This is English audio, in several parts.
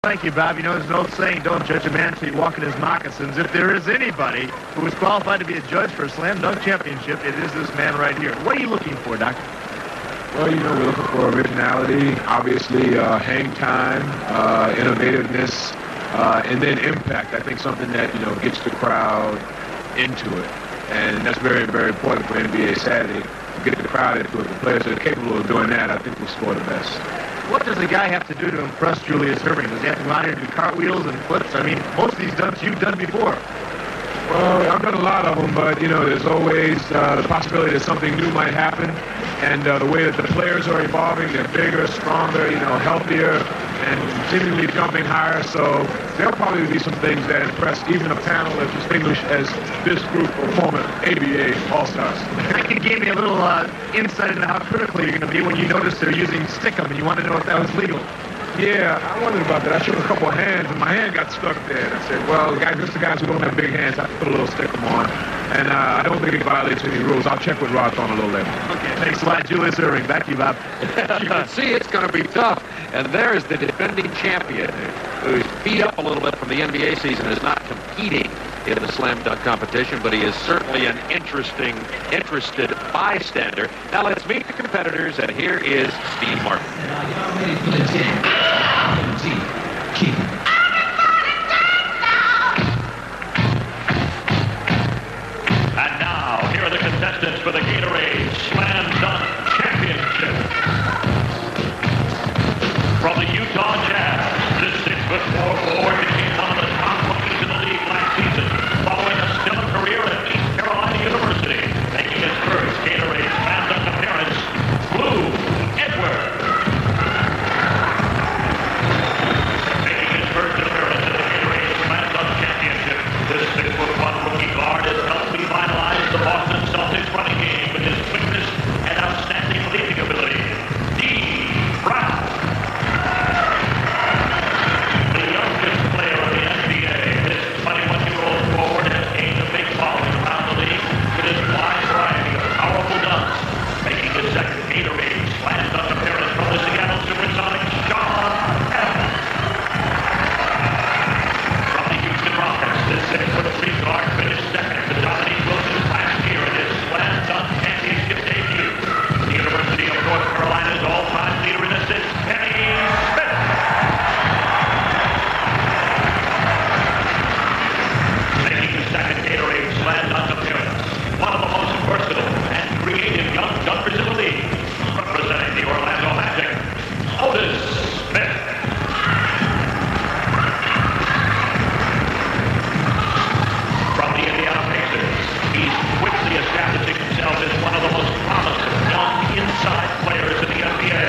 thank you, Bob. You know, there's an old saying, don't judge a man till you walk in his moccasins. If there is anybody who is qualified to be a judge for a slam dunk championship, it is this man right here. What are you looking for, Doctor? Well, you know, we're looking for originality, obviously hang time, innovativeness, and then impact. I think something that, you know, gets the crowd into it. And that's very, very important for NBA Saturday, to get the crowd into it. The players that are capable of doing that, I think, will score the best. What does a guy have to do to impress Julius Erving? Does he have to go out here and do cartwheels and flips? I mean, most of these dunks you've done before. Well, I've done a lot of them, but, you know, there's always the possibility that something new might happen. And the way that the players are evolving, they're bigger, stronger, you know, healthier, and seemingly jumping higher. So there'll probably be some things that impress even a panel as distinguished as this group of former ABA All-Stars. I think you gave me a little insight into how critical you're going to be when you notice they're using stickum and you want to know if that was legal. Yeah, I wondered about that. I shook a couple of hands, and my hand got stuck there. And I said, well, just the guys who don't have big hands, I have to put a little stickum on. And I don't think it violates any rules. I'll check with Rod on a little later. Okay, thanks a lot, Julius Erving. Back to you, Bob. You can see it's going to be tough. And there's the defending champion, who's beat up a little bit from the NBA season, is not competing in the slam dunk competition, but he is certainly an interested bystander. Now let's meet the competitors, and here is Steve Martin. And now, here are the contestants for the Gatorade Slam Dunk Championship. From the Utah Jazz, this 6'4" forward became one of the top rookies in the league last season, following a stellar career at East Carolina University, making his first Gatorade Slam Dunk appearance, Blue Edward. Making his first appearance in the Gatorade Slam Dunk Championship, this 6'1" rookie guard has helped revitalize the Boston Celtics running game with his quickness and outstanding leading ability. Dee Brown. The youngest player of the NBA, this 21-year-old forward has gained a big following around the league with his wide variety of powerful dunks, making his second Gatorade Slam Dunk appearance from the Seattle Supersonics, Shawn Kemp. From the Houston Rockets, this 6'3" guard finished second to Dominique Wilson last year in his Slam Dunk Championship debut. The University of North Carolina's all-time leader in assists, Kenny Smith. Making his second Gatorade Slam Dunk appearance, one of the most versatile and creative young dunkers in the league, representing the Orlando Magic, Otis Smith. From the Indiana Pacers, he's quickly establishing himself as one of the most promising young inside players in the NBA.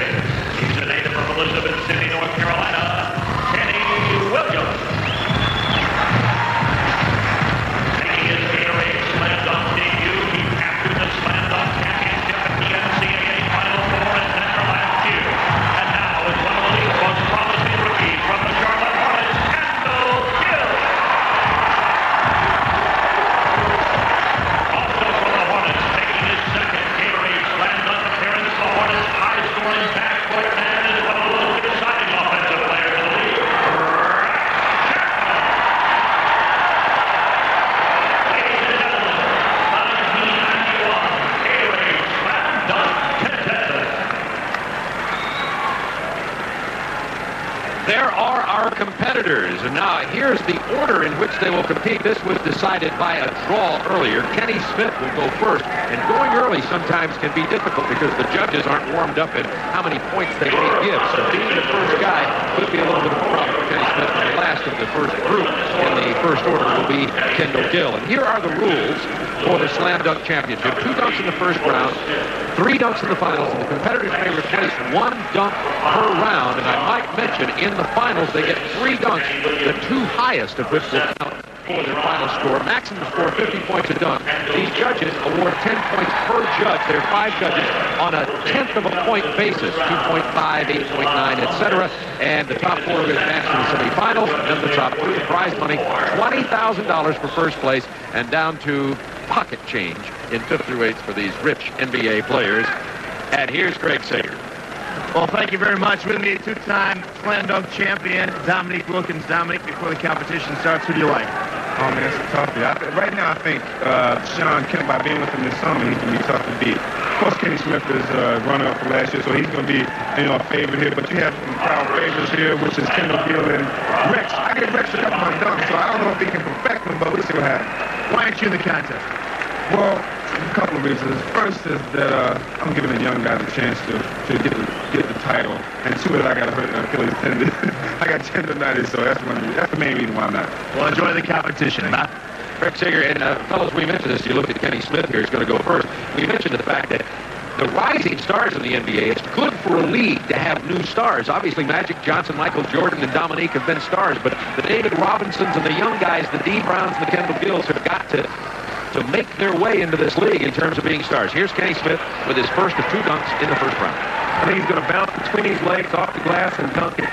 He's a native of Elizabeth City, North Carolina, Kenny Williams. Making his Gatorade Slam Dunk debut, he captured the Slam Dunk Championship at the NCAA Final Four in Denver last year. And now is one of the league's most promising rookies from the Charlotte Hornets, Kendall Gill. Also from the Hornets, making his second Gatorade Slam Dunk appearance, the Hornets' high-scoring backcourt man is one of the most exciting offensive players in the league, Chapman. Ladies and gentlemen, 1991 Gatorade Slam Dunk contestant. There are our competitors, and now here's the order in which they will compete. This was decided by a draw earlier. Kenny Smith will go first, and going early sometimes can be difficult because the judges aren't warmed up in how many points they may give. So being the first guy could be a little bit of a problem for Kenny Smith. And the last of the first group in the first order will be Kendall Gill. And here are the rules for the Slam Dunk Championship. 2 dunks in the first round, 3 dunks in the finals, and the competitors may replace 1 dunk per round. And I might mention, in the finals, they get 3 dunks, the 2 highest of which will count for their final score. Maximum score 50 points a dunk. These judges award 10 points per judge. There are 5 judges on a tenth of a point basis, 2.5, 8.9, etc. And the top 4 will advance to the semifinals. And then the top 2, the prize money, $20,000 for first place, and down to pocket change in 5th through 8th for these rich NBA players. And here's Greg Sager. Well, thank you very much. With me, two-time slam dunk champion, Dominique Wilkins. Dominique, before the competition starts, who do you like? Oh, man, it's a toughie. Right now, I think Shawn Kemp, by being with him this summer, he's going to be tough to beat. Of course, Kenny Smith is runner-up for last year, so he's going to be, a favorite here. But you have some crowd favorites here, which is Kendall Gill and Rex. I get Rex a couple of dunks, so I don't know if he can perfect them, but we'll see what happens. Why aren't you in the contest? Well, a couple of reasons. First is that I'm giving the young guys a chance to get the title. And two is I got to hurt the Achilles tendon. I got tendonitis, so that's the main reason why I'm not. Well, enjoy the competition. Rick Sager, and fellas, we mentioned this. You look at Kenny Smith here, he's going to go first. We mentioned the fact that the rising stars in the NBA, it's good for a league to have new stars. Obviously, Magic Johnson, Michael Jordan, and Dominique have been stars, but the David Robinsons and the young guys, the Dee Browns and the Kendall Gills, have got to make their way into this league in terms of being stars. Here's Kenny Smith with his first of 2 dunks in the first round. I think he's going to bounce between his legs off the glass and dunk it.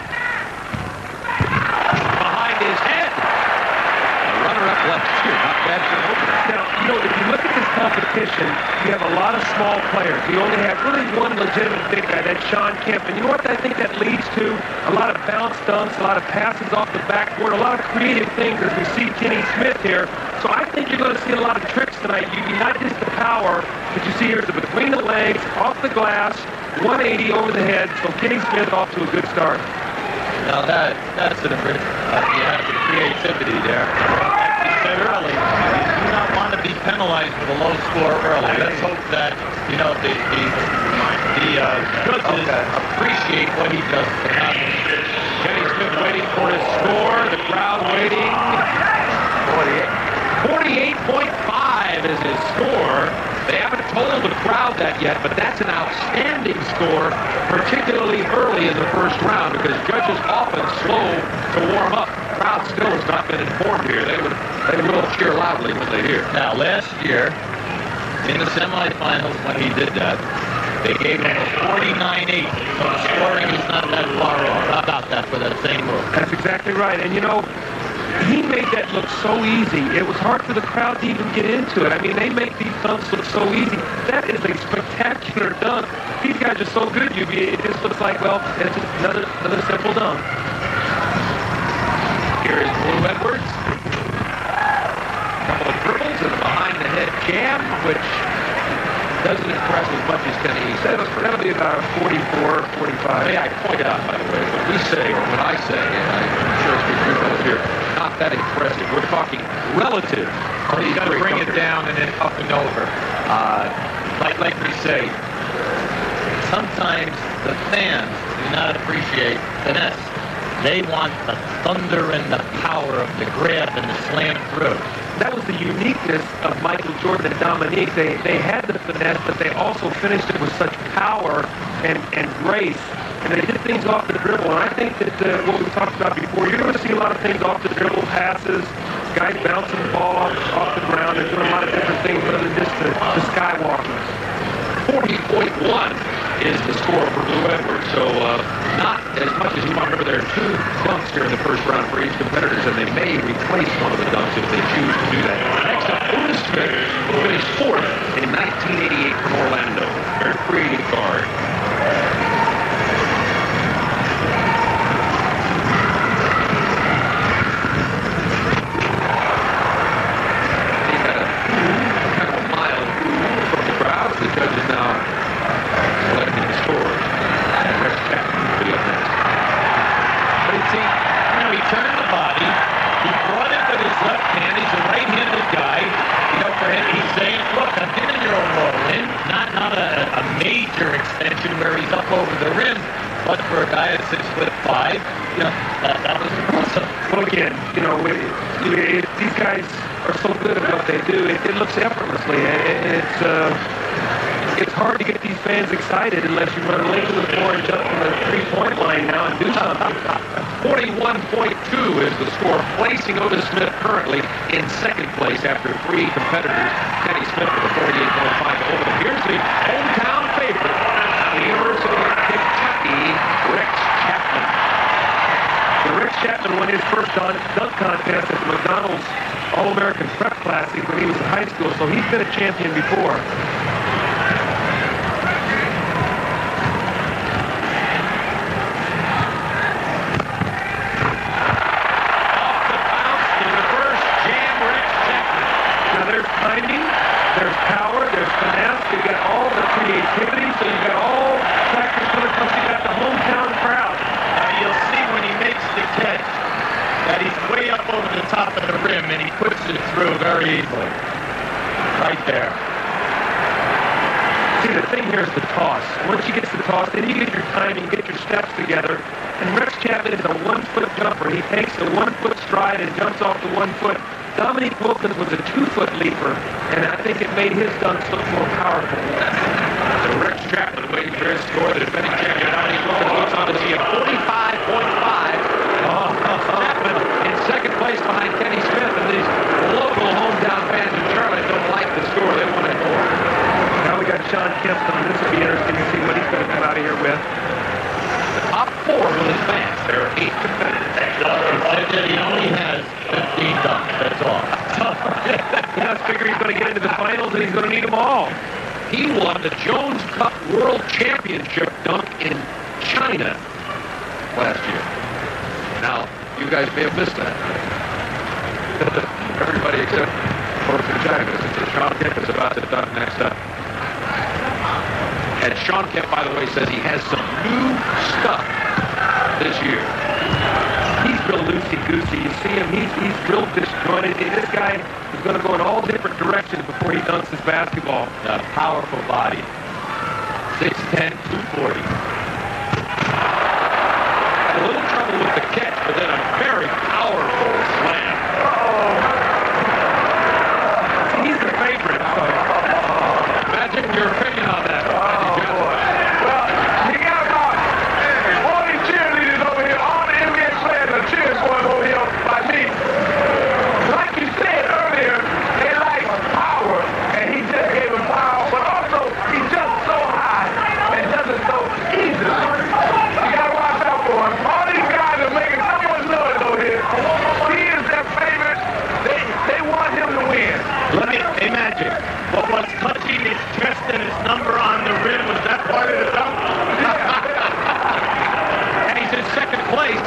Behind his head. A runner-up left shoot. Not bad for an opener. Now, if you look at this competition, you have a lot of small players. You only have really one legitimate big guy, that's Shawn Kemp. And you know what I think that leads to? A lot of bounce dunks, a lot of passes off the backboard, a lot of creative things as we see Kenny Smith here. So I think you're going to see a lot of tricks tonight. Not just the power that you see here, but between the legs, off the glass, 180 over the head. So Kenny Smith off to a good start. Now that's an you have the creativity there. Like you said early, you do not want to be penalized with a low score early. Let's hope that the judges appreciate what he does to happen. Kenny Smith waiting for his score. The crowd waiting. 48.5 is his score. They haven't told the crowd that yet, but that's an outstanding score, particularly early in the first round, because judges often slow to warm up. The crowd still has not been informed here. They will cheer loudly when they hear. Now, last year, in the semifinals when he did that, they gave him a 49-8, so the scoring is not that far off. How about that for that same move? That's exactly right. And he made that look so easy. It was hard for the crowd to even get into it. I mean, they make these dunks look so easy. That is a spectacular dunk. These guys are so good, it just looks like, well, it's just another simple dunk. Here is Blue Edwards. A couple of dribbles and a behind-the-head jam, which doesn't impress as much as Kenny said. That'll be about 44, 45. May I point out, by the way, what we say, or what I say, and I'm sure it's good for here, not that impressive. We're talking relative. So you got to bring it down and then up and over. Like we say, sometimes the fans do not appreciate finesse. They want the thunder and the power of the grab and the slam through. That was the uniqueness of Michael Jordan and Dominique. They had the finesse, but they also finished it with such power and grace. And they did things off the dribble. And I think that what we talked about before, you're going to see a lot of things off the dribble, passes, guys bouncing the ball off the ground. They're doing a lot of different things other than just the skywalkers. 40.1 is the score for Blue Edwards. So not as much as you want. Remember, there are 2 dunks here in the first round for each competitors, and they may replace one of the dunks if they choose to do that. Next up, Otis Smith will finish 4th in 1988 from Orlando. Very creative guard. He had a kind of a mild from the crowd. The judges now selecting the scores. And Rex Chapman will be up next. But he turned the body. He brought it with his left hand. He's a right-handed guy. For him, he's saying, look, I'm giving you a roll-in, not a major extension where he's up over the rim, but for a guy at 6'5", that was awesome. Well, again, these guys are so good at what they do. It looks effortlessly. It's hard to get these fans excited unless you run late to the floor and jump from the three-point line now and do something. 41.2 is the score, placing Otis Smith currently in second place after 3 competitors. Kenny Smith with a 48.5 over. Here's the hometown favorite, the University of Kentucky, Rex Chapman. So Rex Chapman won his first dunk contest at the McDonald's All-American Prep Classic when he was in high school, so he's been a champion before. him, and he puts it through very easily. Right there. See, the thing here is the toss. Once you get the toss, then you get your timing, get your steps together. And Rex Chapman is a 1-foot jumper. He takes the 1-foot stride and jumps off the 1 foot. Dominique Wilkins was a 2-foot leaper, and I think it made his dunks look more powerful. So Rex Chapman waiting for his score. The defending champion Dominique Wilkins looks on to see a 45.5. Chapman in second place behind Kenny Smith, and these local hometown fans in Charlotte don't like the score. They want it more. Now we got Shawn Kemp coming. This will be interesting to see what he's going to come out of here with. The top 4 will advance. There are 8 competitors. He said that he only has 15 dunks. That's all. He must figure he's going to get into the finals and he's going to need them all. He won the Jones Cup World Championship dunk in China last year. Now, you guys may have missed that. Everybody except folks in China. Shawn Kemp is about to dunk next up. And Shawn Kemp, by the way, says he has some new stuff this year. He's real loosey-goosey. You see him, he's real disjointed. This guy is going to go in all different directions before he dunks his basketball. A powerful body. 6'10", 240. Had a little trouble with the catch, but then a very powerful slam. See, he's the favorite. Magic, your opinion on that? Well, you got about all these cheerleaders over here, all the NBA players are cheering for him over here like me. Like you said earlier, they like power, and he just gave him power, but also he's just so high and does it so easily. You got to watch out for him. All these guys are making so much noise over here. He is their favorite. They want him to win. Let me imagine. What was touching his chest and his number on the rim, was that part of the dunk? And he's in second place,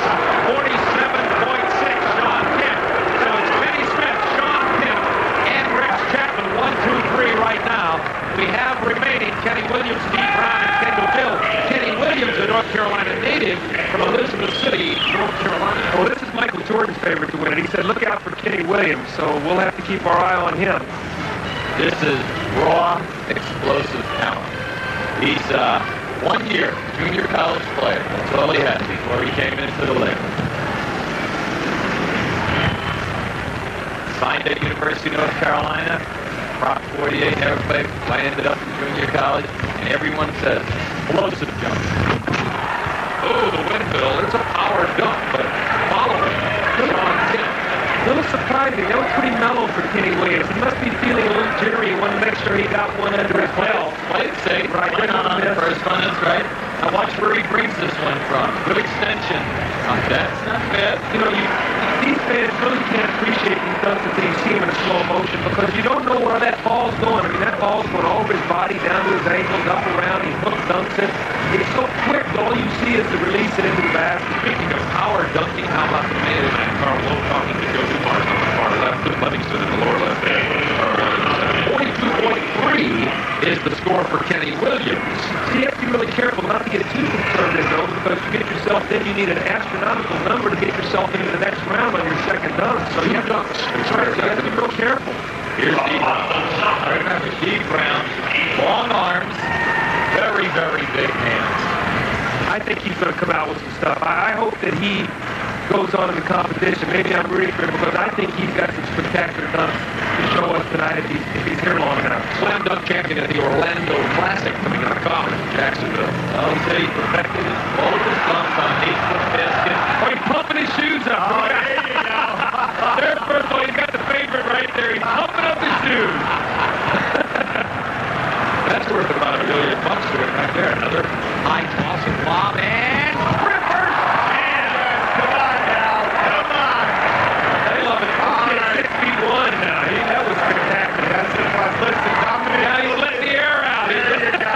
47.6, Shawn Kemp. So it's Kenny Smith, Shawn Kemp, and Rex Chapman, 1, 2, 3 right now. We have remaining Kenny Williams, Dee Brown, and Kendall Gill. Kenny Williams, a North Carolina native from Elizabeth City, North Carolina. Well, this is Michael Jordan's favorite to win it. He said, look out for Kenny Williams, so we'll have to keep our eye on him. This is raw, explosive talent. He's 1 year junior college player. That's all he had before he came into the league. Signed at University of North Carolina. Prop 48, never played. I ended up in junior college, and everyone says, explosive jump. Oh, the windmill. It's a power dunk, but following Shawn Kemp. A little surprising. That was pretty mellow for Kenny Williams. He must be feeling a little jittery. He wanted to make sure he got one under his belt. Play it safe. Right, Why not on the yes. first one? That's right. Now watch where he brings this one from. Good extension. That's not bad. You know, these fans really can't appreciate these dunks until you see him in slow motion because you don't know where that ball's going. I mean, that ball's going all over his body, down to his ankles, up around. He hook dunks it. It's so quick, all you see is the release it into the basket. Speaking of power dunking, how about the man man, Carl Lowe talking to Joe Dumars on the far left, with Livingston in the lower left hand. 42.3 is the score for Kenny Williams. So you have to be really careful not to get too conservative, though, because you get yourself, then you need an astronomical number to get yourself into the next round on your second dunk. So you have to, that's right, so you have to be real careful. Here's Dee Brown. Remember, Dee Brown, long arms, very, very big hands. I think he's going to come out with some stuff. I hope that he goes on in the competition. Maybe I'm rooting for him because I think he's got some spectacular dunks to show us tonight if he's here long enough. Slam dunk champion at the Orlando Classic coming out of college in Jacksonville. Well, he said he perfected all of his dunks on an 8-foot basket. Oh, he's pumping his shoes up. Oh, there you go. There, first of all, he's got the favorite right there. He's pumping up his shoes. That's worth about $1 million to it right there. Another high toss and lob and Rivers. Come on now. Come on. They love it. He's 6'1" now. That was spectacular. That's it. Listen, Dominic. Now he's letting the air out. There you go.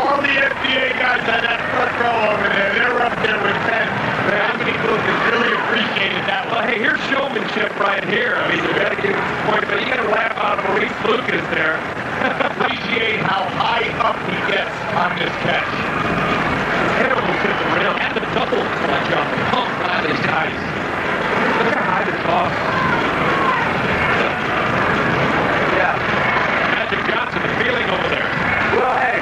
All the NBA guys on that front row over there, they're up there with Penn. Dominic Wilkins really appreciated that Well, one. hey, here's showmanship right here. I mean, you got to give him some points, but you got to laugh out of Maurice Lucas there. Appreciate how high up he gets on this catch. His head almost hit the rim. And the double clutch on the pump by his guys. Look how high behind the toss. Yeah. Magic Johnson, the feeling over there. Well, hey,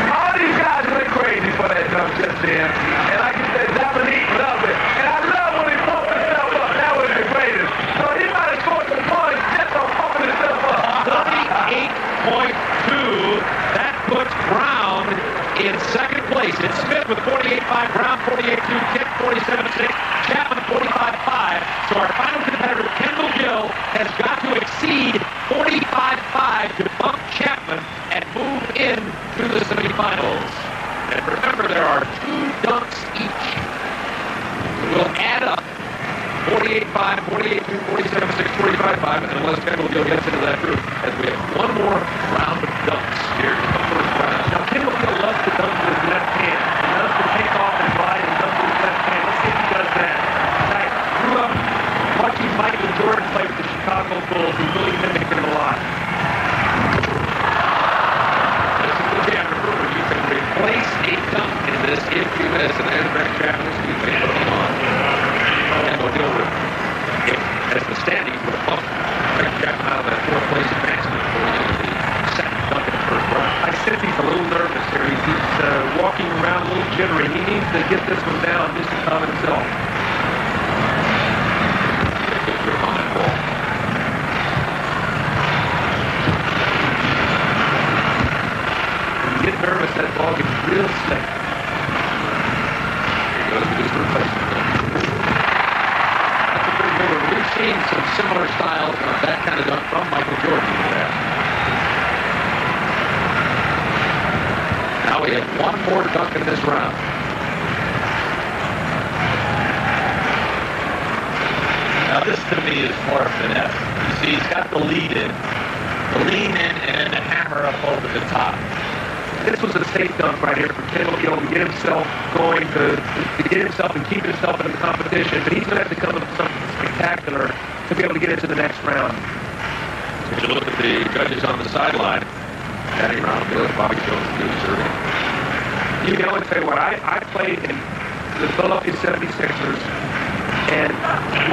all these guys went crazy for that dunk just then. And like you said, Dominique loved it. And I love when he pumped himself up. That was the greatest. So he might have scored some points just on pumping himself up. 38.2. That puts Brown in second place. It's Smith with 48.5, Brown 48.2, Kemp 47.6, Chapman 45.5. So our final competitor, Kendall Gill, has got to exceed 45.5 to bump Chapman and move in to the semifinals. And remember, there are 2 dunks each. We'll add up 48.5, 48.2, 47.6, 45.5, and unless Kendall Gill gets into that group, as we have one more round of dunks here in the first round. Now, Kendall Gill loves to dunk with his left hand. He loves to take off and ride and dunk with his left hand. Let's see if he does that. I grew up watching Michael Jordan play with the Chicago Bulls. He really mimicked him a lot. This is the jam. Remember, you can replace a dunk in this if you miss, and there's Greg Chapman. He's been putting on. Kendall Gill would, as the standings would have bumped Greg Chapman out of that 4th place advancement for the second dunk in the first round. I sense he's a little nervous here. He's walking around a little jittery. He needs to get this one down just to calm himself. Good grip on that ball. When you get nervous, that ball gets real slick. Here goes his replacement. That's a pretty good one. We've seen some similar styles of that kind of dunk from Michael Jordan in the past. Now we have one more dunk in this round. Now this to me is more finesse. You see, he's got the lead in, the lean in, and then the hammer up over the top. This was a safe dunk right here for Kendall Gill to get himself going, to get himself and keep himself in the competition. But he's going to have to come up with something spectacular to be able to get into the next round. As you look at the judges on the sideline, Danny Brown, Bobby Jones, Billy Zerby. You know, I'll tell you what, I played in the Philadelphia 76ers, and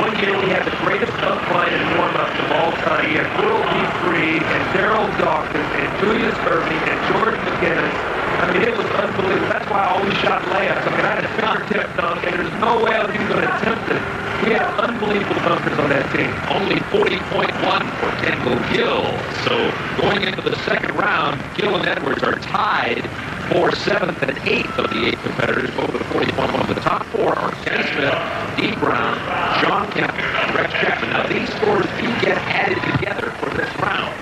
one year we had the greatest dunk line in warm-ups of all time. You had Will B. Free and Darryl Dawkins and Julius Irving and Jordan McGinnis. I mean, it was unbelievable. That's why I always shot layups. I mean, I had a fingertip dunk, and there's no way I was even going to attempt it. We had unbelievable dunkers on that team. Only 40.1 for Kendall Gill. So going into the second round, Gill and Edwards are tied for 7th and 8th of the 8 competitors, both with 40.1. The top 4 are Kenny Smith, Dee Brown, Shawn Kemp, and Rex Chapman. Now these scores do get added together for this round.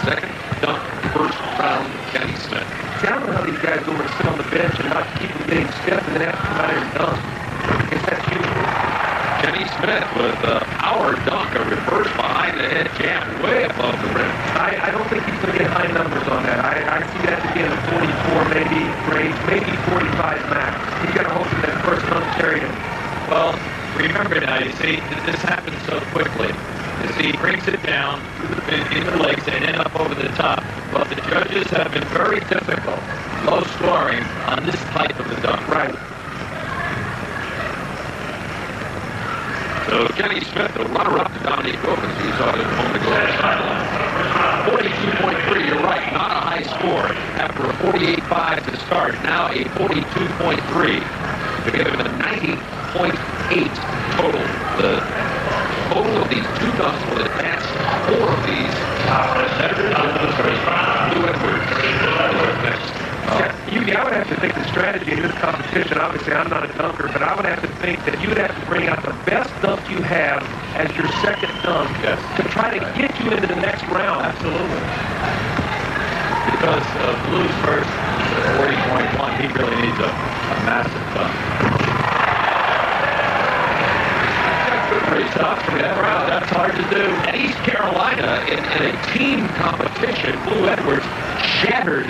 Second dunk, first round, Kenny Smith. See, I don't know how these guys go and sit on the bench and not keep them getting stiff and then have to come out here and dunk. I guess that's usual. Kenny Smith with a power dunk, a reverse behind the head jam way above the rim. I don't think he's going to get high numbers on that. I see that to be in the 44, maybe range, maybe 45 max. He's got to hope that that first dunk carried him. Well, remember now, you see, this happens so quickly. You see, he brings it down in the legs and then up over the top. But the judges have been very difficult, low scoring on this type of a dunk. Right. So Kenny Smith, the runner-up to Dominique Wilkins, who you saw just a moment ago on the sideline. 42.3, you're right, not a high score. After a 48.5 to start, now a 42.3. To give him a 90.8 total. The total of these 2 dunks will advance 4 of these competitors into the first round. Blue Edwards is next. I would have to think the strategy in this competition, obviously I'm not a dunker, but I would have to think that you would have to bring out the best dunk you have as your second dunk to try to get you into the next round. Absolutely. Because Blue's first 40.1, he really needs a massive dunk. Pretty tough for that round. That's hard to do. At East Carolina, in a team competition, Blue Edwards shattered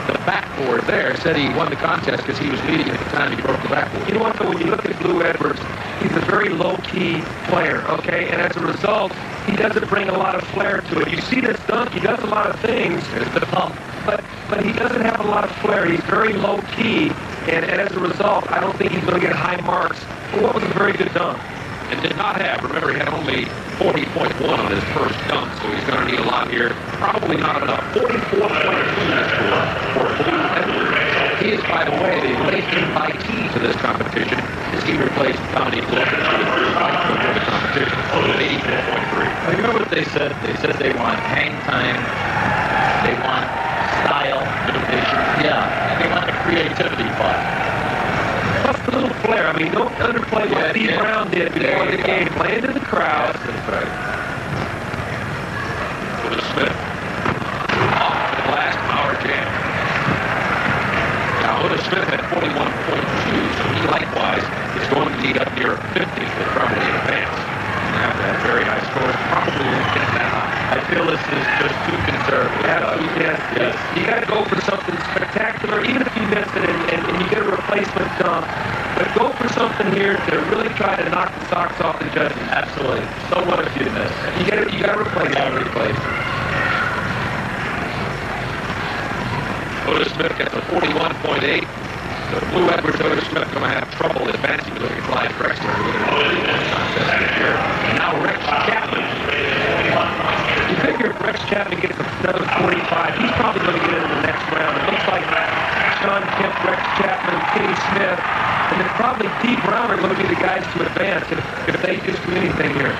the backboard there. Said he won the contest because he was leading at the time he broke the backboard. You know what, though, when you look at Blue Edwards, he's a very low-key player, okay? And as a result, he doesn't bring a lot of flair to it. You see this dunk, he does a lot of things, There's the pump. but he doesn't have a lot of flair. He's very low-key. And as a result, I don't think he's going to get high marks for what was a very good dunk. And did not have, remember, he had only 40.1 on his first dunk, so he's going to need a lot here. Probably not enough. 44.2 for Blue Edwards. He is, by the way, the latest invitee to this competition as he replaced Donnie Glover, who was the the competition, with 84.3. You know what they said? They said they want hang time, they want style, innovation, and they want the creativity part. Plus the little flair. I mean, don't underplay what Dee Brown did before the game. Play into the crowd. That's right. Otis Smith. Off the glass power jam. Now, Otis Smith had 41.2, so he likewise is going to need up near 50 to probably advance. You have to have very high scores. Probably won't get that high. I feel this is just too conservative. Absolutely, yes. You got to go for something spectacular, even if you miss it and you get a replacement dunk. But go for something here to really try to knock the socks off the judges. Absolutely. So what if you miss? You got to replace it. Otis Smith gets a 41.8. So Blue Edwards, Otis Smith going to have trouble advancing. You look at Clyde Drexler, who and now Rex Chapman. You figure if Rex Chapman gets another 45, he's probably going to get into the next round. It looks like Shawn Kemp, Rex Chapman, Kenny Smith, and then probably Dee Brown are going to be the guys to advance if they just do anything here.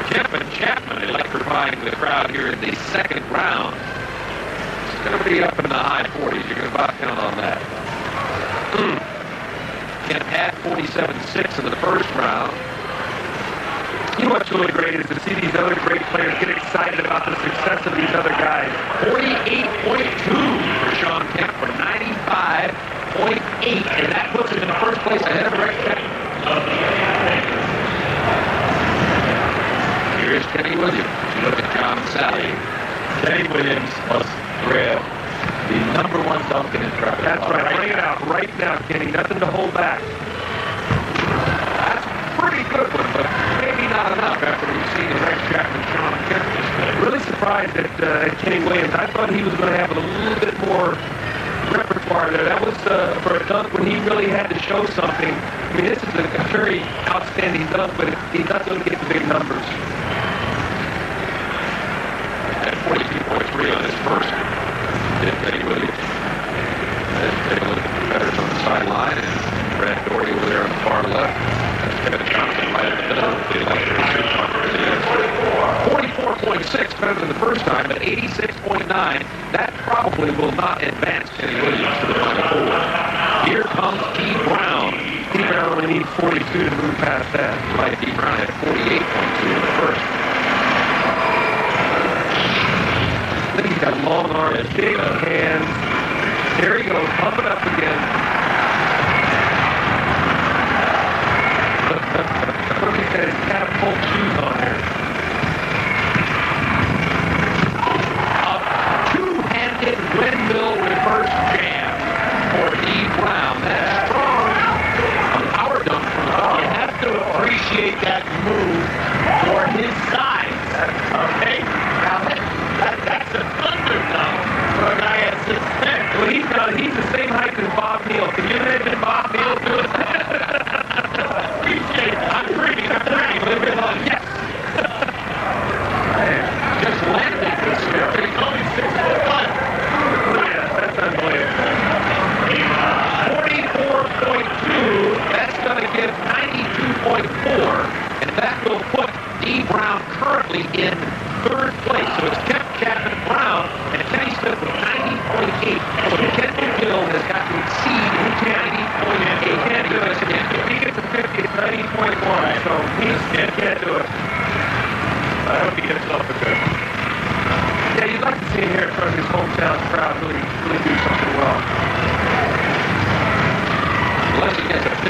Kemp and Chapman electrifying the crowd here in the second round. It's going to be up in the high 40s. You can about count on that. Kemp had 47.6 in the first round. You know what's really great is to see these other great players get excited about the success of these other guys. 48.2 for Shawn Kemp for 95.8, and that puts him in the first place ahead of Rex Chapman. Here's Kenny Williams. You look at John Sally. Kenny Williams must grab the number one dunk in crowd. That's right. Bring it out right now, Kenny. Nothing to hold back. That's a pretty good one, but maybe not enough after we've seen Rex Chapman, Shawn Kemp. Really surprised at Kenny Williams. I thought he was going to have a little bit more repertoire there. That was for a dunk when he really had to show something. I mean, this is a very outstanding dunk, but he's not going to get the big numbers. At 42.3 on his first, did Kenny Williams. Let's take a look at the competitors on the sideline, and Brad Doherty over there on the far left. That's Kevin Johnson right in the middle. The electric shoot first time, but 86.9. That probably will not advance Kenny Williams to the Final Four. Here comes Dee Brown. Dee Brown only needs 42 to move past that. Right, Dee Brown had 48.2 in the first. He's got long arms, big hands. There he goes, pump it up again. He's got his catapult shoes on there. A two-handed windmill reverse jam for Dee Brown. That's strong. A power dunk from the top. You have to appreciate that move for his size. Okay? Now, that's a thunder dunk for a guy at 6'10". Well, he's the same height as Bob Neal. Can you imagine Bob Neal doing that? Appreciate it. I'm pretty. Yes. Just landing this year. He's only 6'1". Yeah, that's unbelievable. 44.2. That's going to give 92.4. And that will put Dee Brown currently in third place. So it's Kemp, Chapman, Brown, and Kenny Smith with 90.8. So Kendall Gill has got to exceed 90.8. He can't do it. If he gets a 50, it's 90.1. So he can't do it. I hope he gets off the good. Yeah, you'd like to see him here in front of his hometown crowd really do something well. Unless he gets a 50.5.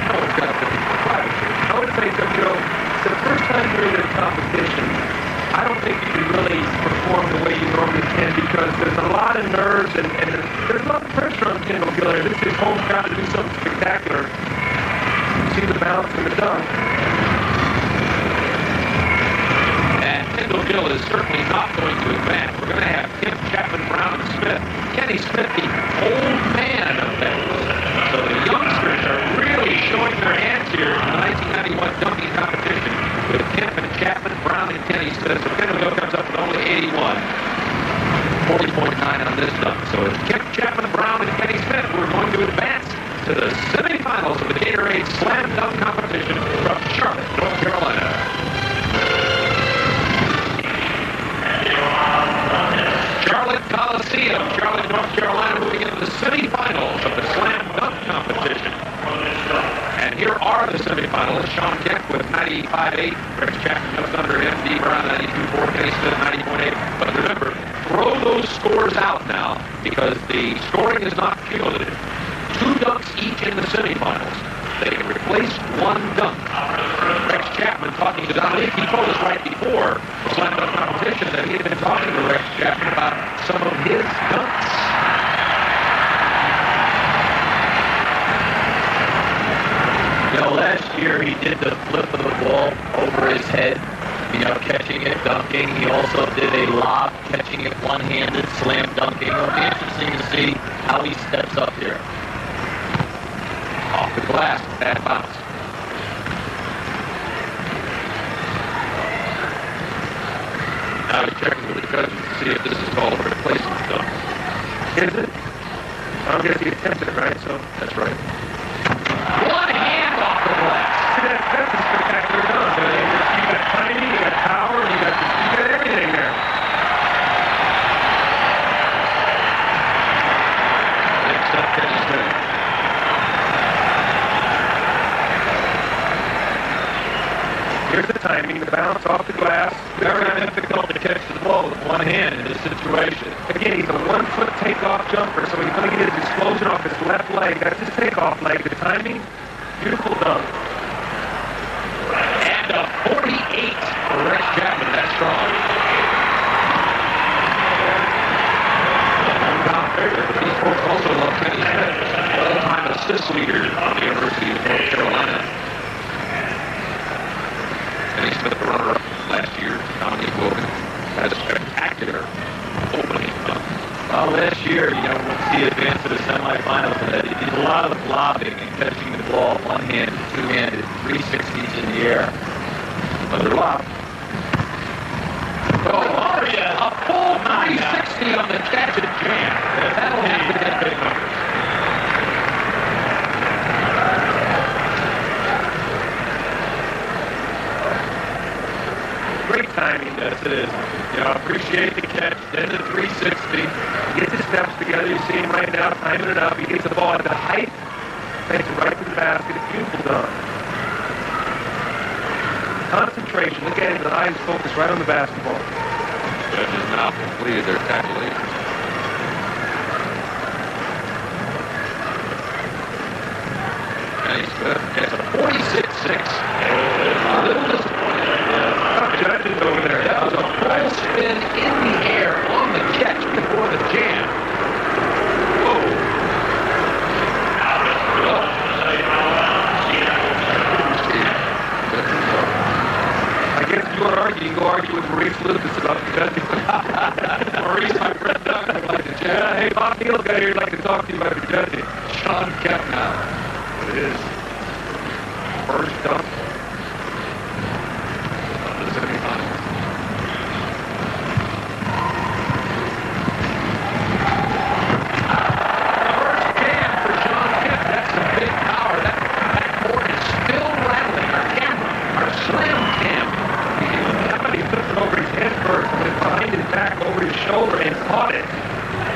No, it's got a 50.5. I would say that, it's the first time you're in a competition, I don't think you can really perform the way you normally can because there's a lot of nerves and there's a lot of pressure on Kendall Gill. This is his home crowd to do something spectacular. You see the bounce and the dunk. And Kendall Gill is certainly not going to advance. We're going to have Kemp, Chapman, Brown, and Smith. Kenny Smith, the old man of that. So the youngsters are really showing their hands here in the 1991 dunking competition with Kemp and Chapman, Brown, and Kenny Smith. So Kendall Gill comes up with only 81. 40.9 on this dunk. So it's Kemp, Chapman, Brown, and Kenny Smith who are going to advance to the semifinals of the Gatorade Slam Dunk Competition from Charlotte, North Carolina. Charlotte Coliseum, Charlotte, North Carolina, moving into the semifinals of the Slam Dunk Competition. And here are the semifinalists. Shawn Kemp with 95.8. Rex Chapman just under him. Dee Brown 92.4. Kenny Smith 90.8. But remember, throw those scores out now because the scoring is not cumulative. 2 dunks each in the semifinals. They replaced 1 dunk. Rex Chapman talking to Don Leaf. He told us right before the Slam Dunk Competition that he had been talking to Rex Chapman about some of his dunks. Last year he did the flip of the ball over his head, catching it, dunking. He also did a lob, catching it one-handed, slam dunking. It'll be interesting to see how he steps up here. Off the glass, bad bounce. Now he's checking with the judges to see if this is called a replacement dunk. Is it? I guess he attempted it, right? So That's right. One hand off the glass. see, that's a spectacular dunk. You got timing, you got power, you got everything there. Next up, Kenny Smith. Here's the timing, the bounce off the glass. Very difficult to catch the ball with one hand in this situation. Again, he's a 1-foot takeoff jumper, so he's going to get his explosion off his left leg. That's his takeoff leg. The timing, beautiful dunk. And a 48 for Rex Chapman. That's strong. These folks also love Kenny Smith, all-time assist leader on the University of North Carolina. Kenny Smith, the runner-up last year. Dominique Wilkins had a spectacular opening dunk. Well, last year, once he advanced to the semifinals, he did a lot of lobbing and catching the ball one-handed, two-handed, 360s in the air. Another lob. Oh, yeah, a full 360 on the catch and jam. That'll have to get big numbers. great timing. Yes, it is. You know, appreciate the catch. Then the 360. Gets his steps together. You see him right now, timing it up. He gets the ball at the height, takes it right to the basket. Beautiful dunk. Concentration. Look at him. The eyes focused right on the basketball. Judges now completed their tabulations. Kenny Smith gets a 46-6. A little disappointed. Judges over there. That was a full spin in the air on the catch before the jam. Whoa. I guess if you want to argue, you can go argue with Maurice Lucas about the judging. Maurice, my friend Doug, would like to chat. Yeah, hey, Bob Neal got here. He'd like to talk to you about the judging. Shawn Kemp now. It is. First dunk. On the semifinals. First jam for Shawn Kemp. That's some big power. That backboard is still rattling. Our camera, our slam cam. Somebody flipped it over his head first, went behind his back over his shoulder and caught it.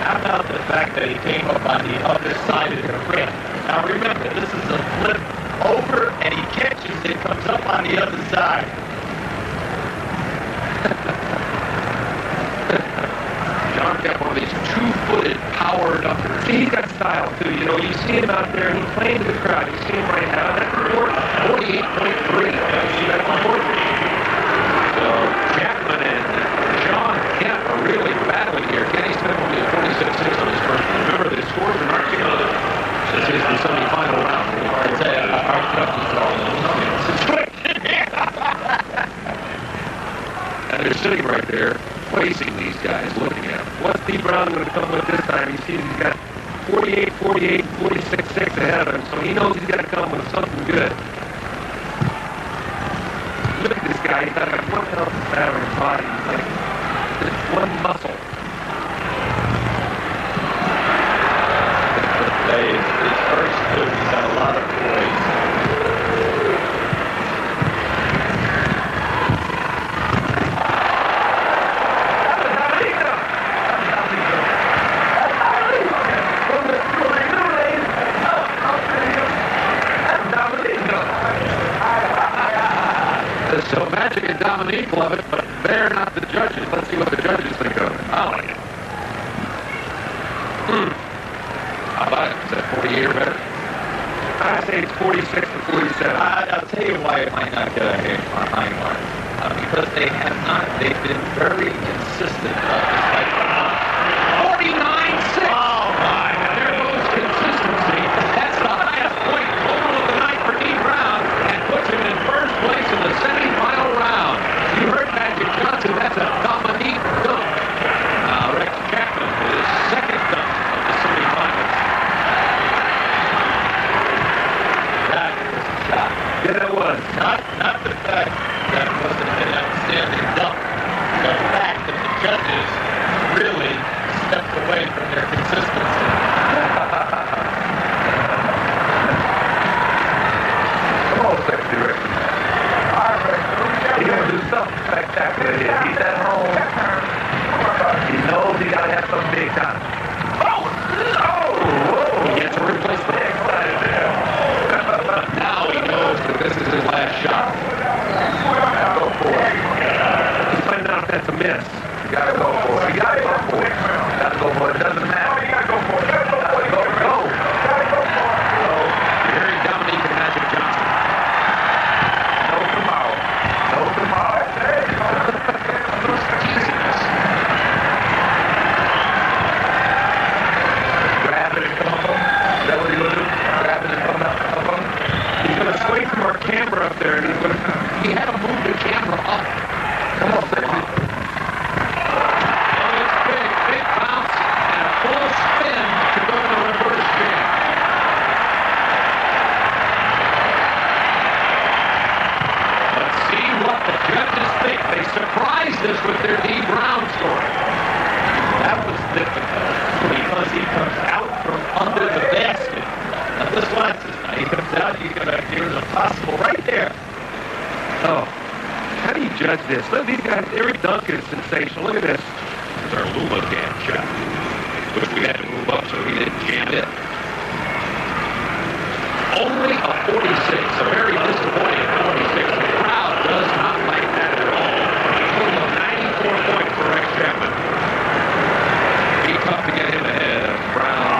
How about the fact that he came up on the other side of the rim? Now remember, this is a flip over, and he catches it, comes up on the other side. Shawn Kemp, one of these two-footed power dunkers. See, he's got style, too. You know, you see him out there, and he's playing to the crowd. You see him right now. That's important. 48.3. See, that's important. So Chapman and Shawn Kemp are really battling here. Kenny Smith only a 46-6 on his first. Remember, the scores are not together. This is the semifinal round. I'd say our judges are all in. And they're sitting right there, facing these guys, looking at them. What's Dee Brown going to come with this time? You see he's got 48, 48, 46-6 ahead of him, so he knows he's got to come with something good. Look at this guy. He's got like one ounce of fat on his body. He's like just one muscle. His first two, he's got a lot of poise. So Magic and Dominique love it, but they're not the judges. Let's see what the judges think of it. I like it. How about it? Is that 48 or better? I say it's 46 to 47. I'll tell you why it might not get a high mark. Because they've been very consistent about this type of 49-6. Oh, my. There goes consistency. That's the highest point total of the night for Dee Brown and puts him in first place in the semifinal round. You heard Magic Johnson. That's a Dominique dunk. Rex Chapman with his second dunk of the semifinals. That was a shot. Yeah, that was. Not the fact that it wasn't an outstanding dunk. The fact that the judges really stepped away from their consistency. Come on, Sexy Rick. He's going to do something spectacular here. He's at home. He knows he got to have some big time. He gets a replacement. Now he knows that this is his last shot. Go for it. He's finding out if that's a miss. You got to go for it. You got to go for it. Got to go for it. Doesn't matter. You got to go for it. Go. You're hearing Dominique and Magic Johnson. No tomorrow. Grab it and come up. Is that what he's going to do? Grab it and come up. He's going to swing from our camera up there, and he's going to... He had to move the camera up. Come on, Sexy. Oh, it's big bounce and a full spin to go to the reverse jam. Let's see what the judges think. They surprised us with their Dee Brown story. That was difficult because he comes out from under the basket. Now this one, he comes out, he's going to, there's a possible right there. Oh. How do you judge this. Look, these guys, Eric Duncan is sensational. Look at this. It's our Luma jam shot, which we had to move up so he didn't jam it. Only a 46, a very disappointing 46. The crowd does not like that at all. A total of 94 points for Rex Chapman. Be tough to get him ahead of Brown.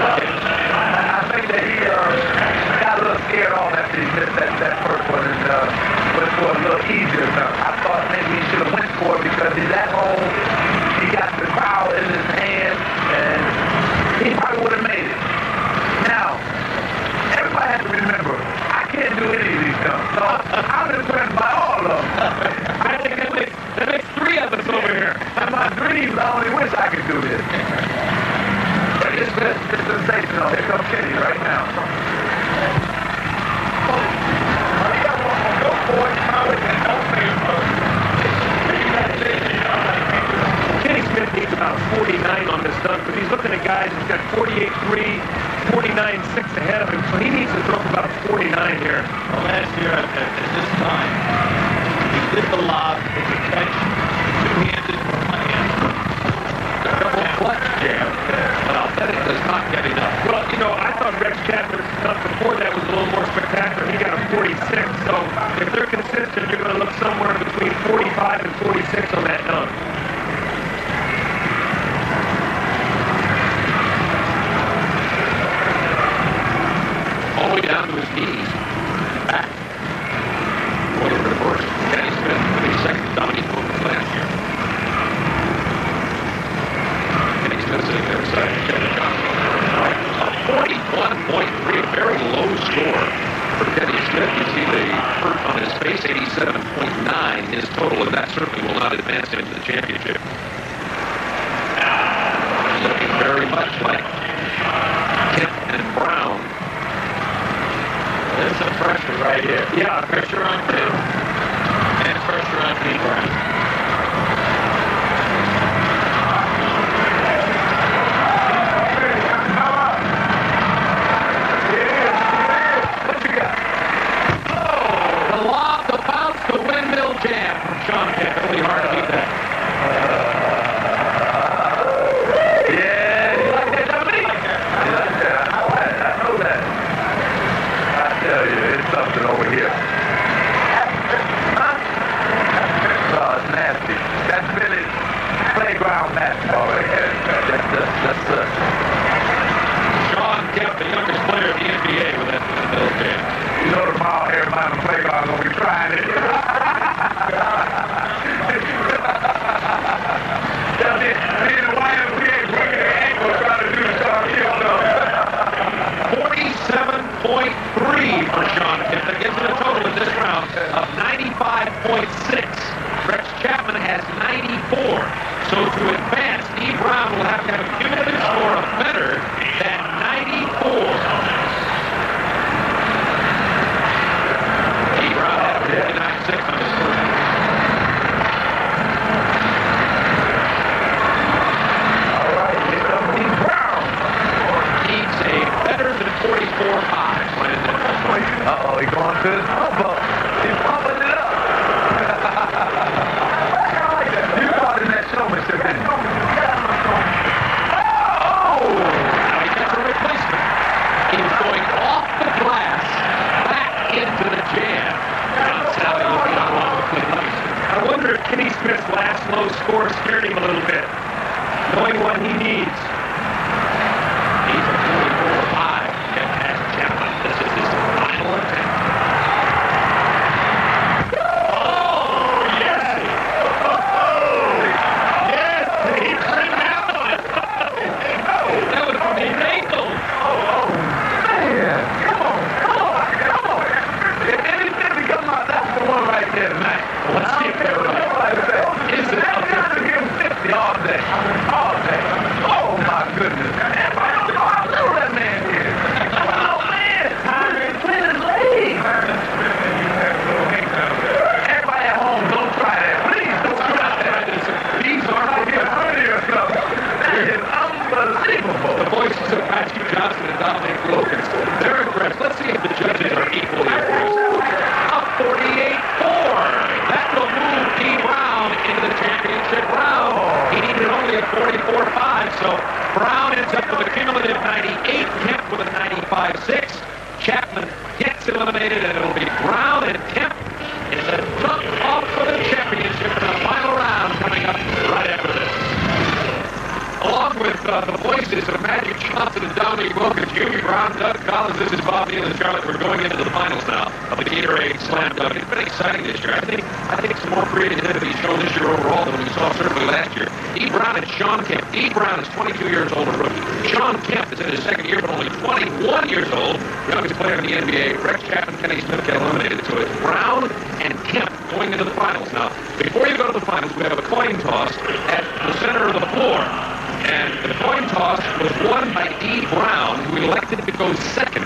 I think that he got a little scared off after he missed that first one and went for a little easier. I thought maybe he should have went for it because he's at home. He got the crowd in his hand and he probably would have made it. Now, everybody has to remember, I can't do any of these stuff. So I'm impressed by all of them. I think that makes three of us over here. In my dreams, I only wish I could do this. But it's sensational. Here comes Kenny right now. Kenny Smith needs about 49 on this dunk, but he's looking at guys who's got 48-3, 49-6 ahead of him, so he needs to throw up about 49 here. Well, last year at this time, he did the lob, it's a catch, two-handed, one-hand. The double clutch jam. But I'll bet it does not get enough. Well, you know, I thought Rex Chapman's dunk before that was a little more spectacular. He got a 46, so if they're consistent, you're going to look somewhere between 45 and 46 on that dunk. All the way down to his knees. Back. For the reverse. Kenny Smith, the second dominant move last year. Kenny Smith sitting there beside Kevin Johnson. A 41.3, a very low score for Kenny Smith. You see the hurt on his face, 87.9 his total, and that certainly will not advance him to the championship. Looking very much like Kemp and Brown. There's some pressure right here. Yeah, Pressure on Kemp and pressure on Dee Brown. The lob, the bounce, the windmill jam from Shawn Kemp. Really hard to beat that. Yeah, you like that, Dominique? You like that? I know that. I tell you, it's something over here. Huh? Oh, it's nasty. That's really playground basketball right there. That's Shawn Kemp, the youngest player in the NBA with that windmill jam. you know tomorrow everybody on the playground is going to be trying it. Me and the YMCA breaking their ankle trying to do the Shawn Kemp stuff. 47.3 for Shawn Kemp. That gives it a total in this round of 95.6. Rex Chapman has 94. So to advance, Dee Brown will have to have a cumulative score of better than 94. Dee Brown had 59.6 on his first. All right, here comes Dee Brown. Needs a better than 44.5. Uh-oh, he's going to his elbow. He's pumping it up. You caught in that showmanship, didn't you? Oh! Now he gets a replacement. He was going off the glass, back into the jam. John Sally looking on along with Clint Livingston. I wonder if Kenny Smith's last low score scared him a little bit, knowing what he needs. He's a 44.5. Kemp has Chapman. This is his final attempt. Oh, yes! Yes! He trimmed out on it! That was from his ankle. Man, come on. If anything to come out, that's the one right there tonight. Let's see if they're right. Is it? I'm going to give him 50 all day. All day. Oh, my at only a 44.5, so Brown ends up with a cumulative 98, Kemp with a 95.6. Chapman gets eliminated, and it'll be Brown and Kemp in the dunk off for the championship in the final round coming up right after this. Along with the voices of Magic Johnson and Dominique Wilkins, Dee Brown, Doug Collins, this is Bob Neal and Charlotte. We're going into the finals now of the Gatorade Slam Dunk. It's been exciting this year. I think some more creativity shown this year overall than we saw certainly last year. Dee Brown and Shawn Kemp. Dee Brown is 22 years old, a rookie. Shawn Kemp is in his second year, but only 21 years old. Youngest player in the NBA. Rex Chapman, Kenny Smith get eliminated. So it's Brown and Kemp going into the finals. Now, before you go to the finals, we have a coin toss at the center of the floor. And the coin toss was won by Dee Brown, who elected to go second.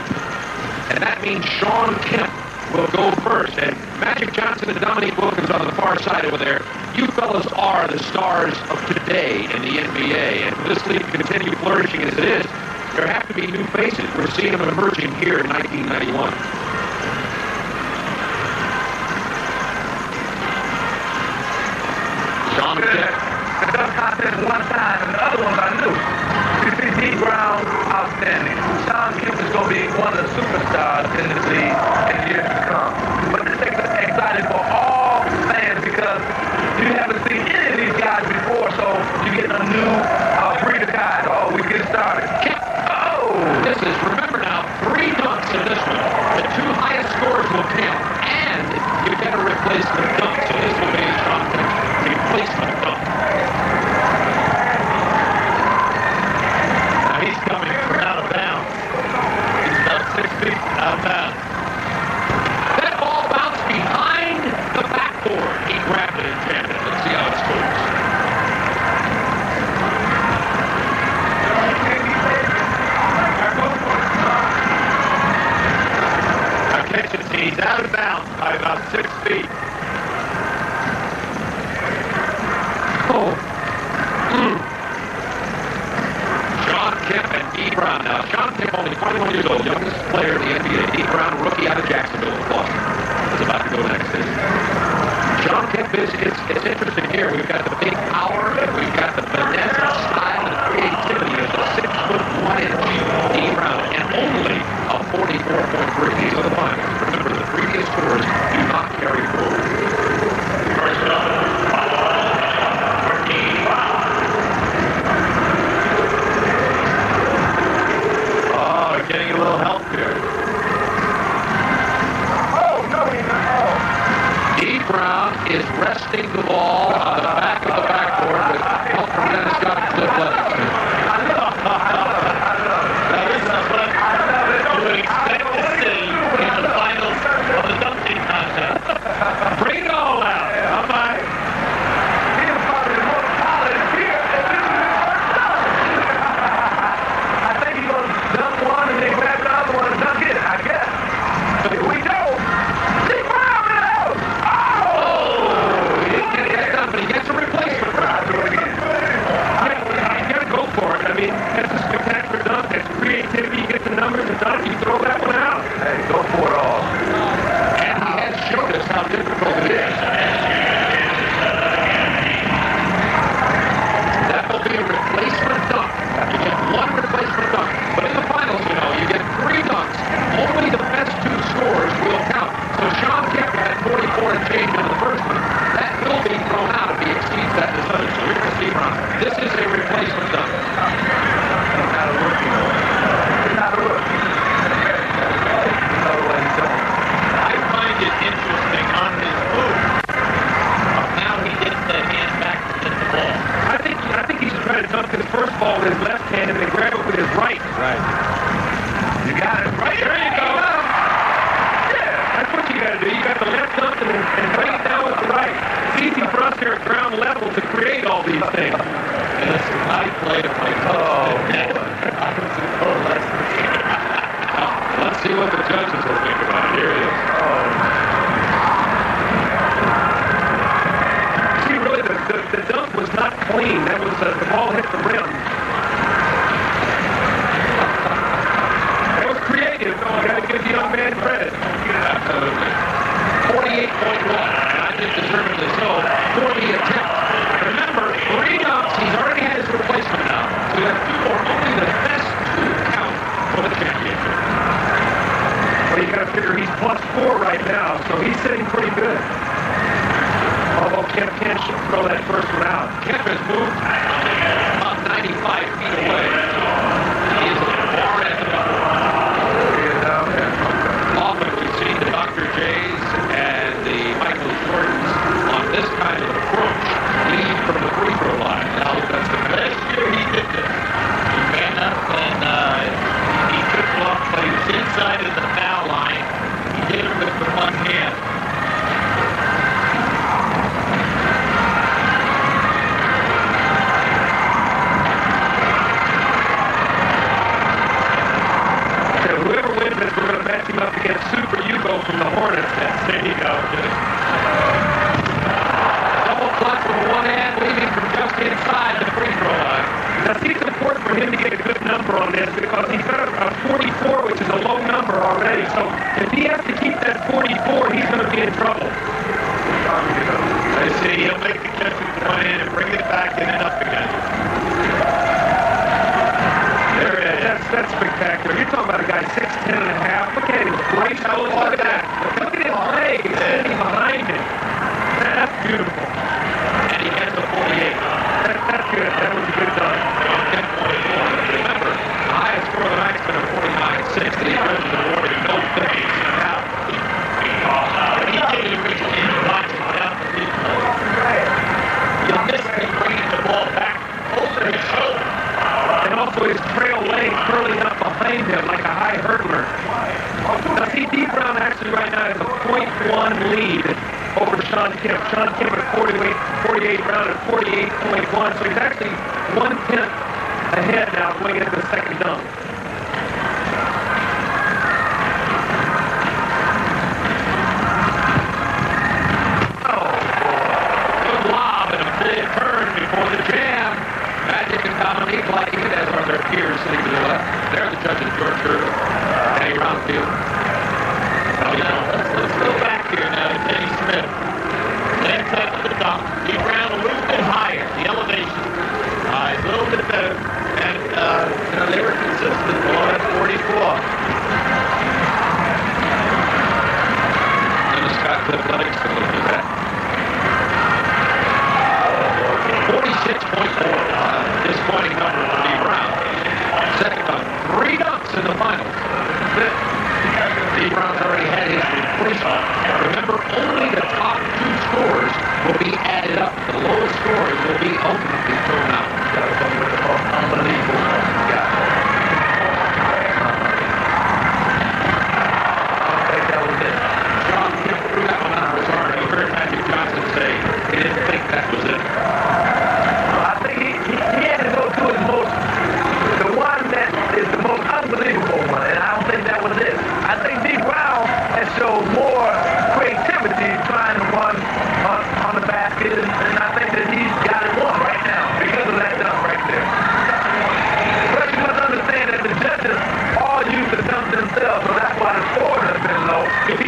And that means Shawn Kemp will go first. And Magic Johnson and Dominique Wilkins on the far side over there, you fellas are the stars of today in the NBA. And for this league to continue flourishing as it is, there have to be new faces. We're seeing them emerging here in 1991. Shawn Kemp. The dunk contest one time, and the other ones I knew. You see Dee Brown, outstanding. Shawn Kemp is going to be one of the superstars in this league in years to come. But this is exciting for all fans because you haven't seen any of these guys before, so you get a new breed of guys. Oh, we get started. Oh! This is, remember now, 3 dunks in this one. The 2 highest scores will count, and you get a replacement dunk. So this will be Shawn Kemp's replacement dunk. He's coming from out of bounds. He's about 6 feet out of bounds. That ball bounced behind the backboard. He grabbed it and jammed it. Let's see how it scores. Now catch it, he's out of bounds by about 6 feet. Shawn Kemp and Dee Brown. Now, Shawn Kemp, only 21 years old, youngest player in the NBA. Dee Brown, rookie out of Jacksonville, Florida, is about to go next. Shawn Kemp it's interesting here. We've got the big power, and we've got the finesse, style, and creativity of the 6'1" Dee Brown, and only a 44.3. These are the finals. Remember, the previous scores do not carry forward. First up, for Dee Brown. Getting a little help here. Oh, no, he's not. Dee Brown is resting the ball on the back of the backboard with help from Dennis Scott and Cliff Levingston. That is what you would expect to see in the finals of the dunking contest. Bring it all out. How about it? He's probably the most talented here. I think he's going to dunk one and then grab the other one and dunk it, I guess. Here we go. Dee Brown out. Oh! He didn't get that done, but he gets a replacement. I'll do it again. You gotta go for it. I mean, that's a spectacular dunk. That's creativity. You get the numbers and dunk. You throw that one out. Hey, go for it all. And he has showed us how difficult it is. That will be a replacement dunk. You get 1 replacement dunk. But in the finals, you get 3 dunks. Only the best 2 scores will count. So Shawn Kemp had 44 and change in the first one. That will be thrown out if he exceeds that percentage. So we're going to see Brown. This is a replacement dunk. He's not a rookie, though. He's not a rookie. Another way he's doing. I find it interesting on his move of how he gets the hand back to hit the ball. I think he should try to dunk his first ball with his left hand and then grab it with his right. Right. You got it. Right, there you go. Yeah, that's what you got to do. You got the left dunk and bring it down with the right. It's easy for us here at ground level to create all these things. And that's how he played it like Let's see what the judges will think about it. Here it is. See, really, the dunk was not clean. That was the ball hit the rim. That was creative. You got to give the young man credit. Absolutely. 48.1. And I think deservedly so for the attempt. Remember, 3 dunks. He's already Kemp can't throw that first one out. Kemp has moved about 95 feet away. He is far at the number. Often we see the Dr. J's and the Michael Jordans on this kind of approach lead from the free throw line. Now that's the Last year he did this. He ran up and he took off, but he was inside of the foul line. He did it with the one hand. Whoever wins this, we're going to match him up against Super Hugo from the Hornets. There you go. double clutch with one hand, leaving from just inside the free throw line. Now, see, it's important for him to get a good number on this because he's got a 44, which is a low number already. So if he has to keep that 44, he's going to be in trouble. I see. He'll make the catch with one hand and bring it back and then up again. There it is. That's spectacular. You're talking about a guy 6'10 and a half. Look at his great shoulders. Look at that. Look at his legs standing behind him. That's beautiful. And he gets a 48. That's good. That was a good done. Remember, the highest score of the night's been a 49-6. The President awarded no thanks. Now, He did originally watch it down the field. You missed him bringing the ball back over his shoulder. And also his trail leg curling up behind him like a high hurdler. Now see, Dee Brown actually right now has a .1 lead over Shawn Kemp. Shawn Kemp at 48, Brown at 48.1. So he's actually 1/10 ahead now going into the second dunk. good lob and a full turn before the jam. Magic and Dominique liking it, as are their peers sitting to the left. They're the judges, George Gervin, Kenny Brownfield. Oh, yeah. Let's go back here now to Kenny Smith. Same type of the dunk. Dee Brown a little bit higher. The elevation is a little bit better. And, they were consistent below that 44. And the Scott Cliff Livingston looked at that. 46.4. Disappointing number for Dee Brown. Second on 3 dunks in the finals. Dee Brown's already had his replacement. Remember, only the top 2 scores will be added up. The lowest scores will be ultimately thrown out. Unbelievable. Shawn Kemp threw that one under his arm. You heard Magic Johnson say he didn't think that was it. I think he had to go to his the one that is the most unbelievable one, and I don't think that was it. I think Dee Brown has shown more creativity trying to run on the basket, and I think that he's got it won right now because of that dunk right there. But you must understand that the judges all use the dunk themselves, so that's why the score has been low. If he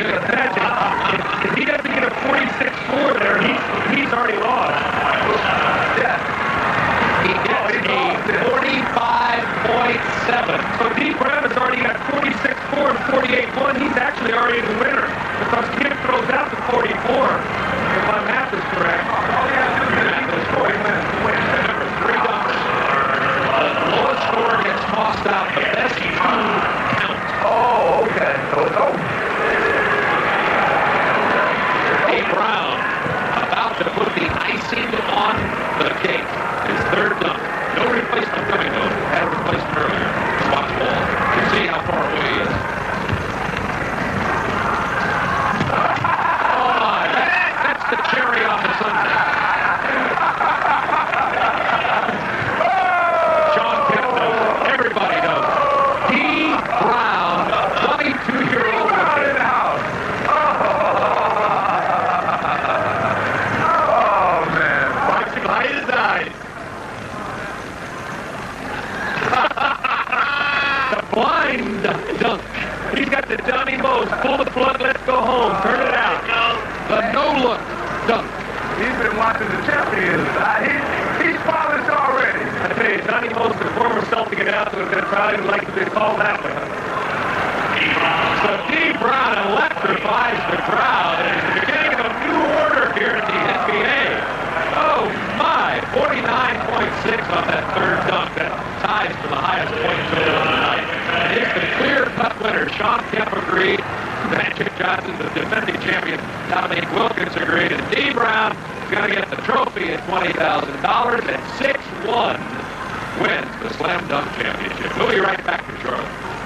doesn't get a 46-4 there, he's already lost. Yeah. He gets a 45.7. So Dee Brown has already got 46-4 and 48-1. He's actually already the winner because Kemp throws out the 44. If my math is correct. Remember, 3 dunks. The lowest score gets tossed out. The best 2 count. Oh, okay. So it's over. Dee Brown about to put the icing on the cake. His 3rd dunk. No replacement coming, though. Had a replacement earlier. Watch ball. You see how far away he is. Oh, my. That's the cherry on the sundae. Shawn Kemp knows it. Everybody knows it. Dee Brown, 22-year-old. In the house. Oh, man. Watch him hide his eyes. The blind dunk. He's got the Johnny Mo's. Pull the plug, let's go home. Turn it out. The no-look dunk. He's been watching the champions. He's polished already. I tell you, Johnny Mo's the former Celtic announcer that probably would like to be called that way. So Dee Brown electrifies the crowd. And it's the beginning of a new order here at the NBA. Shawn Kemp agreed. Magic Johnson, the defending champion, Dominique Wilkins agreed. And Dee Brown is going to get the trophy at $20,000 and 6-1 wins the Slam Dunk Championship. We'll be right back to Charlotte.